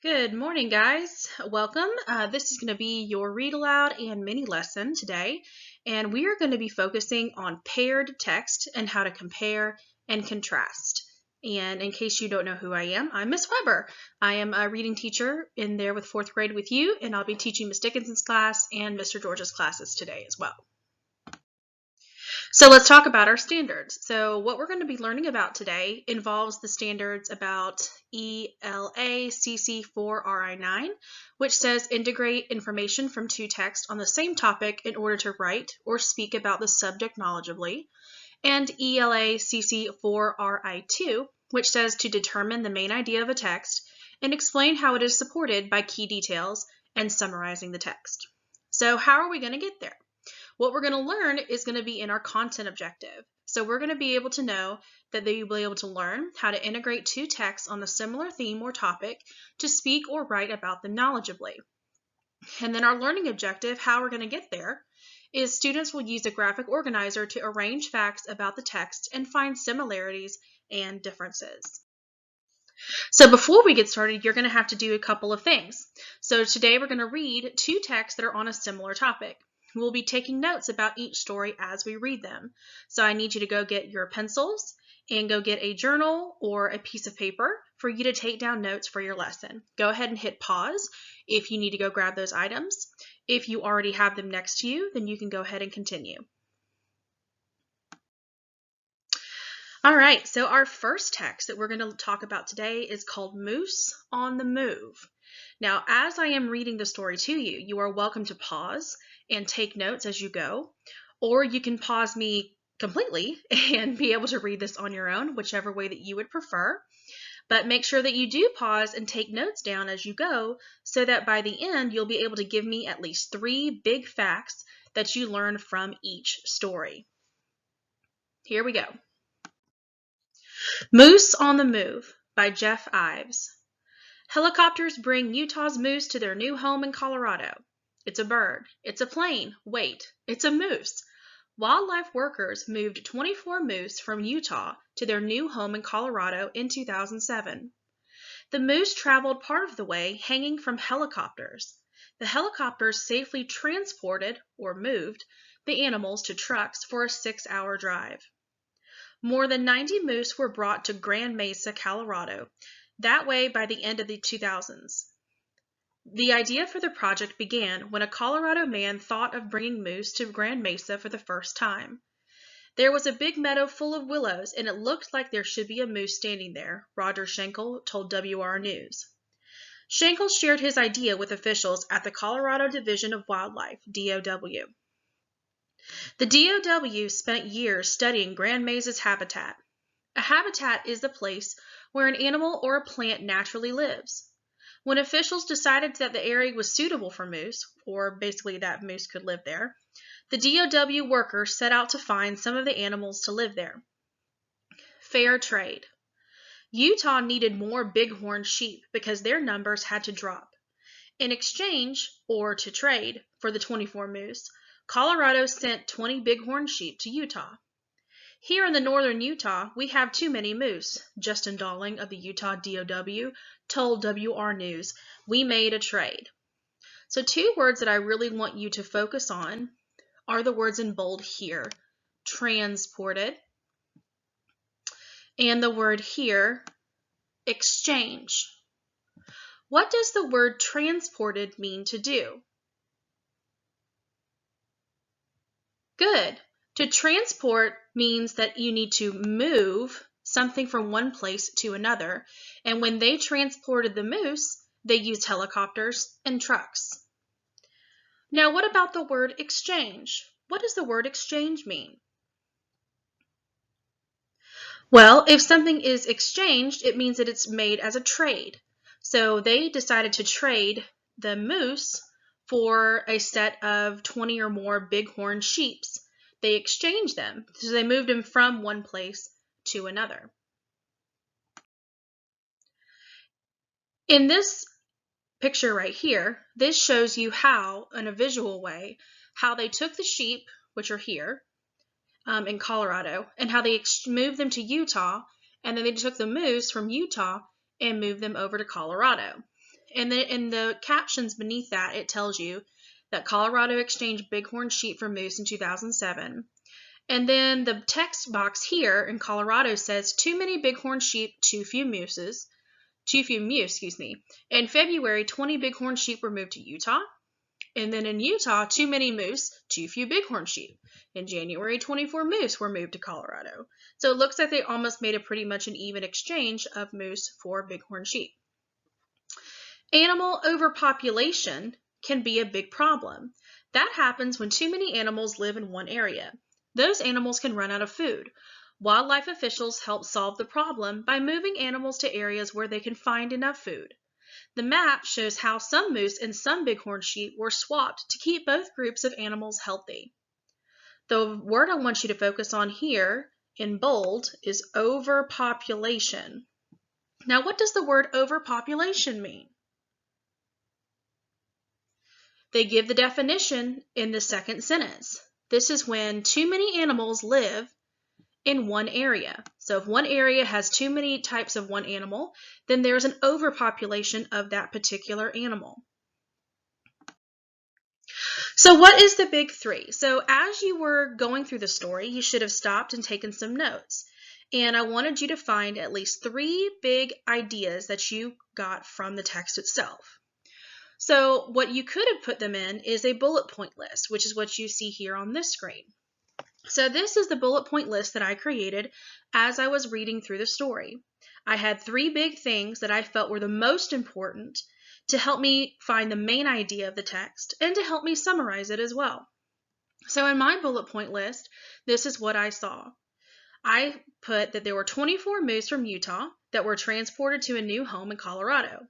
Good morning, guys. Welcome. This is going to be your read aloud and mini lesson today, and we are going to be focusing on paired text and how to compare and contrast. And in case you don't know who I am, I'm Miss Weber. I am a reading teacher in there with fourth grade with you, and I'll be teaching Miss Dickinson's class and Mr. George's classes today as well. So let's talk about our standards. So what we're going to be learning about today involves the standards about ELA CC4RI9, which says integrate information from two texts on the same topic in order to write or speak about the subject knowledgeably, and ELA CC4RI2, which says to determine the main idea of a text and explain how it is supported by key details and summarizing the text. So how are we going to get there? What we're going to learn is going to be in our content objective. So we're going to be able to know that they will be able to learn how to integrate two texts on a similar theme or topic to speak or write about them knowledgeably. And then our learning objective, how we're going to get there, is students will use a graphic organizer to arrange facts about the text and find similarities and differences. So before we get started, you're going to have to do a couple of things. So today we're going to read two texts that are on a similar topic. We'll be taking notes about each story as we read them. So I need you to go get your pencils and go get a journal or a piece of paper for you to take down notes for your lesson. Go ahead and hit pause if you need to go grab those items. If you already have them next to you, then you can go ahead and continue. All right, so our first text that we're going to talk about today is called Moose on the Move. Now, as I am reading the story to you, you are welcome to pause and take notes as you go, or you can pause me completely and be able to read this on your own, whichever way that you would prefer. But make sure that you do pause and take notes down as you go so that by the end, you'll be able to give me at least 3 big facts that you learn from each story. Here we go. Moose on the Move by Jeff Ives. Helicopters bring Utah's moose to their new home in Colorado. It's a bird. It's a plane. Wait, it's a moose. Wildlife workers moved 24 moose from Utah to their new home in Colorado in 2007. The moose traveled part of the way hanging from helicopters. The helicopters safely transported, or moved, the animals to trucks for a 6-hour drive. More than 90 moose were brought to Grand Mesa, Colorado, that way by the end of the 2000s. The idea for the project began when a Colorado man thought of bringing moose to Grand Mesa for the first time. There was a big meadow full of willows, and it looked like there should be a moose standing there, Roger Schenkel told WR News. Schenkel shared his idea with officials at the Colorado Division of Wildlife, DOW. The DOW spent years studying Grand Mesa's habitat. A habitat is a place where an animal or a plant naturally lives. When officials decided that the area was suitable for moose, or basically that moose could live there, the DOW workers set out to find some of the animals to live there. Fair trade. Utah needed more bighorn sheep because their numbers had to drop. In exchange, or to trade, for the 24 moose, Colorado sent 20 bighorn sheep to Utah. Here in the northern Utah, we have too many moose, Justin Dalling of the Utah DOW told WR News. We made a trade. So 2 words that I really want you to focus on are the words in bold here, transported, and the word here, exchange. What does the word transported mean to do? Good. To transport means that you need to move something from one place to another, and when they transported the moose, they used helicopters and trucks. Now, what about the word exchange? What does the word exchange mean? Well, if something is exchanged, it means that it's made as a trade. So they decided to trade the moose for a set of 20 or more bighorn sheep. They exchanged them, so they moved them from one place to another. In this picture right here, this shows you how, in a visual way, how they took the sheep, which are here in Colorado, and how they moved them to Utah, and then they took the moose from Utah and moved them over to Colorado. And in the captions beneath that, it tells you that Colorado exchanged bighorn sheep for moose in 2007. And then the text box here in Colorado says too many bighorn sheep, too few moose, In February, 20 bighorn sheep were moved to Utah. And then in Utah, too many moose, too few bighorn sheep. In January, 24 moose were moved to Colorado. So it looks like they almost made a pretty much an even exchange of moose for bighorn sheep. Animal overpopulation can be a big problem. That happens when too many animals live in one area. Those animals can run out of food. Wildlife officials help solve the problem by moving animals to areas where they can find enough food. The map shows how some moose and some bighorn sheep were swapped to keep both groups of animals healthy. The word I want you to focus on here in bold is overpopulation. Now, what does the word overpopulation mean? They give the definition in the second sentence. This is when too many animals live in one area. So if one area has too many types of one animal, then there's an overpopulation of that particular animal. So what is the big three? So as you were going through the story, you should have stopped and taken some notes. And I wanted you to find at least 3 big ideas that you got from the text itself. So what you could have put them in is a bullet point list, which is what you see here on this screen. So this is the bullet point list that I created as I was reading through the story. I had 3 big things that I felt were the most important to help me find the main idea of the text and to help me summarize it as well. So in my bullet point list, this is what I saw. I put that there were 24 moose from Utah that were transported to a new home in Colorado.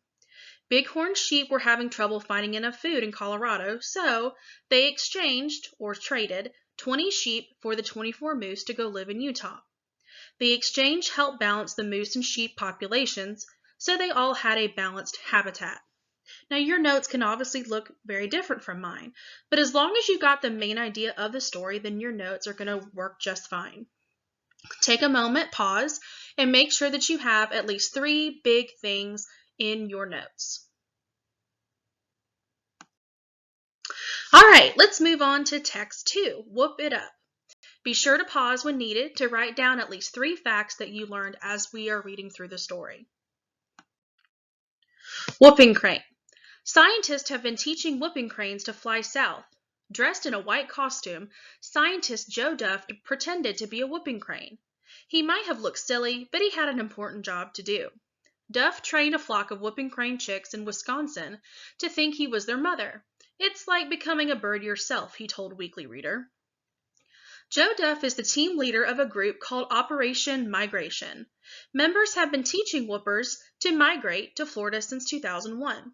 Bighorn sheep were having trouble finding enough food in Colorado, so they exchanged or traded 20 sheep for the 24 moose to go live in Utah. The exchange helped balance the moose and sheep populations, so they all had a balanced habitat. Now your notes can obviously look very different from mine, but as long as you got the main idea of the story, then your notes are going to work just fine. Take a moment, pause, and make sure that you have at least 3 big things in your notes. All right, let's move on to text 2, Whoop It Up. Be sure to pause when needed to write down at least 3 facts that you learned as we are reading through the story. Whooping crane. Scientists have been teaching whooping cranes to fly south. Dressed in a white costume, scientist Joe Duff pretended to be a whooping crane. He might have looked silly, but he had an important job to do. Duff trained a flock of whooping crane chicks in Wisconsin to think he was their mother. It's like becoming a bird yourself, he told Weekly Reader. Joe Duff is the team leader of a group called Operation Migration. Members have been teaching whoopers to migrate to Florida since 2001.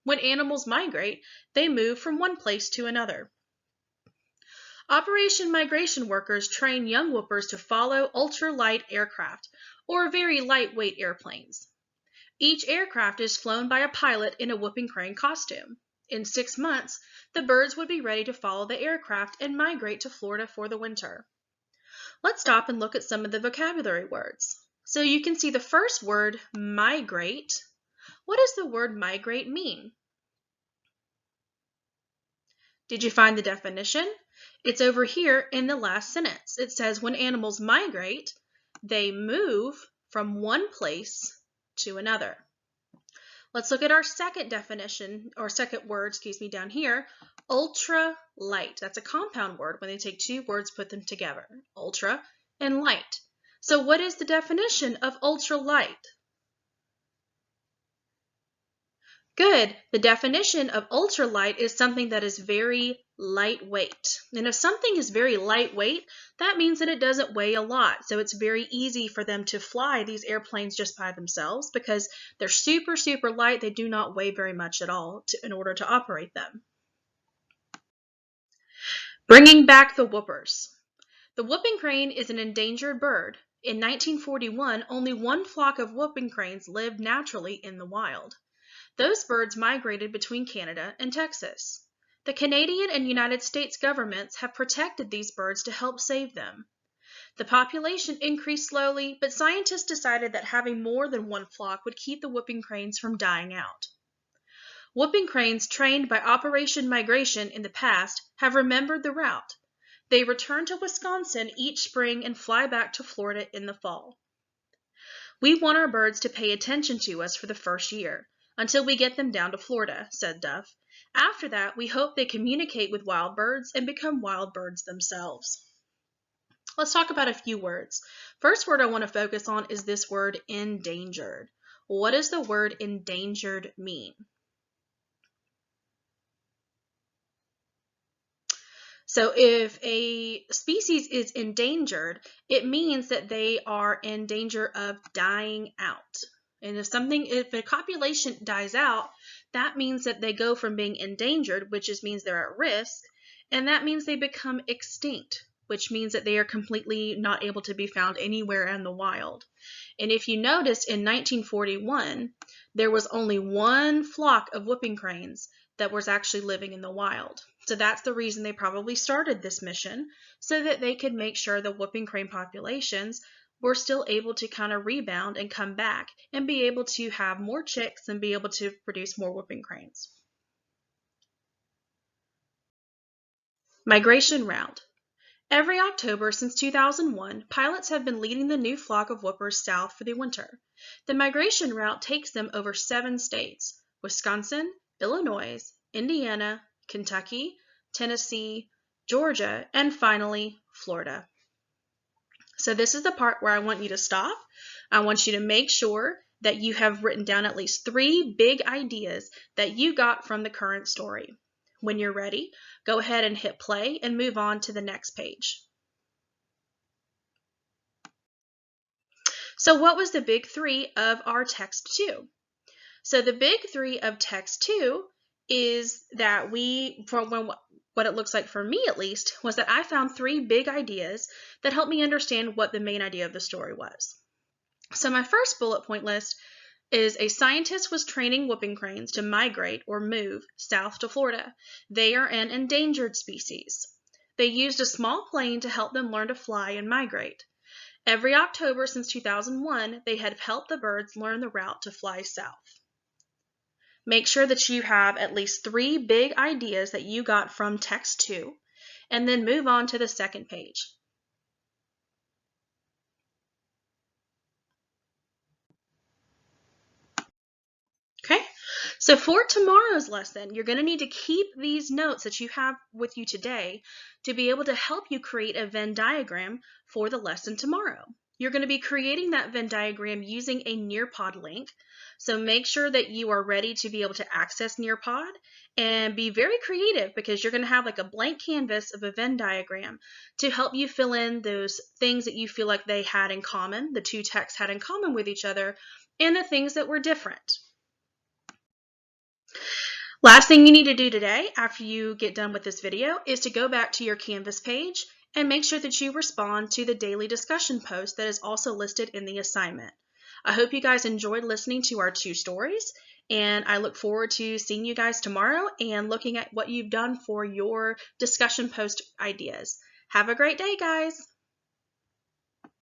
When animals migrate, they move from one place to another. Operation Migration workers train young whoopers to follow ultralight aircraft, or very lightweight airplanes. Each aircraft is flown by a pilot in a whooping crane costume. In 6 months, the birds would be ready to follow the aircraft and migrate to Florida for the winter. Let's stop and look at some of the vocabulary words. So you can see the first word, migrate. What does the word migrate mean? Did you find the definition? It's over here in the last sentence. It says when animals migrate, they move from one place to another. Let's look at our second definition, or second word, down here, ultra-light. That's a compound word when they take 2 words, put them together, ultra and light. So what is the definition of ultra-light? Good. The definition of ultralight is something that is very lightweight. And if something is very lightweight, that means that it doesn't weigh a lot. So it's very easy for them to fly these airplanes just by themselves because they're super, super light. They do not weigh very much at all in order to operate them. Bringing back the whoopers. The whooping crane is an endangered bird. In 1941, only 1 flock of whooping cranes lived naturally in the wild. Those birds migrated between Canada and Texas. The Canadian and United States governments have protected these birds to help save them. The population increased slowly, but scientists decided that having more than 1 flock would keep the whooping cranes from dying out. Whooping cranes trained by Operation Migration in the past have remembered the route. They return to Wisconsin each spring and fly back to Florida in the fall. We want our birds to pay attention to us for the first year, until we get them down to Florida, said Duff. After that, we hope they communicate with wild birds and become wild birds themselves. Let's talk about a few words. First word I want to focus on is this word endangered. What does the word endangered mean? So if a species is endangered, it means that they are in danger of dying out. And if a population dies out, that means that they go from being endangered, which means they're at risk, and that means they become extinct, which means that they are completely not able to be found anywhere in the wild. And if you noticed, in 1941, there was only one flock of whooping cranes that was actually living in the wild. So that's the reason they probably started this mission, so that they could make sure the whooping crane populations were still able to kind of rebound and come back and be able to have more chicks and be able to produce more whooping cranes. Migration route. Every October since 2001, pilots have been leading the new flock of whoopers south for the winter. The migration route takes them over 7 states: Wisconsin, Illinois, Indiana, Kentucky, Tennessee, Georgia, and finally, Florida. So this is the part where I want you to stop. I want you to make sure that you have written down at least 3 big ideas that you got from the current story. When you're ready, go ahead and hit play and move on to the next page. So what was the big 3 of our text 2? So the big 3 of text 2 is that what it looks like for me at least, was that I found 3 big ideas that helped me understand what the main idea of the story was. So my first bullet point list is a scientist was training whooping cranes to migrate or move south to Florida. They are an endangered species. They used a small plane to help them learn to fly and migrate. Every October since 2001, they had helped the birds learn the route to fly south. Make sure that you have at least 3 big ideas that you got from text 2, and then move on to the second page. Okay, so for tomorrow's lesson, you're going to need to keep these notes that you have with you today to be able to help you create a Venn diagram for the lesson tomorrow. You're going to be creating that Venn diagram using a Nearpod link. So make sure that you are ready to be able to access Nearpod and be very creative, because you're going to have like a blank canvas of a Venn diagram to help you fill in those things that you feel like they had in common, the 2 texts had in common with each other, and the things that were different. Last thing you need to do today after you get done with this video is to go back to your Canvas page and make sure that you respond to the daily discussion post that is also listed in the assignment. I hope you guys enjoyed listening to our 2 stories, and I look forward to seeing you guys tomorrow and looking at what you've done for your discussion post ideas. Have a great day, guys!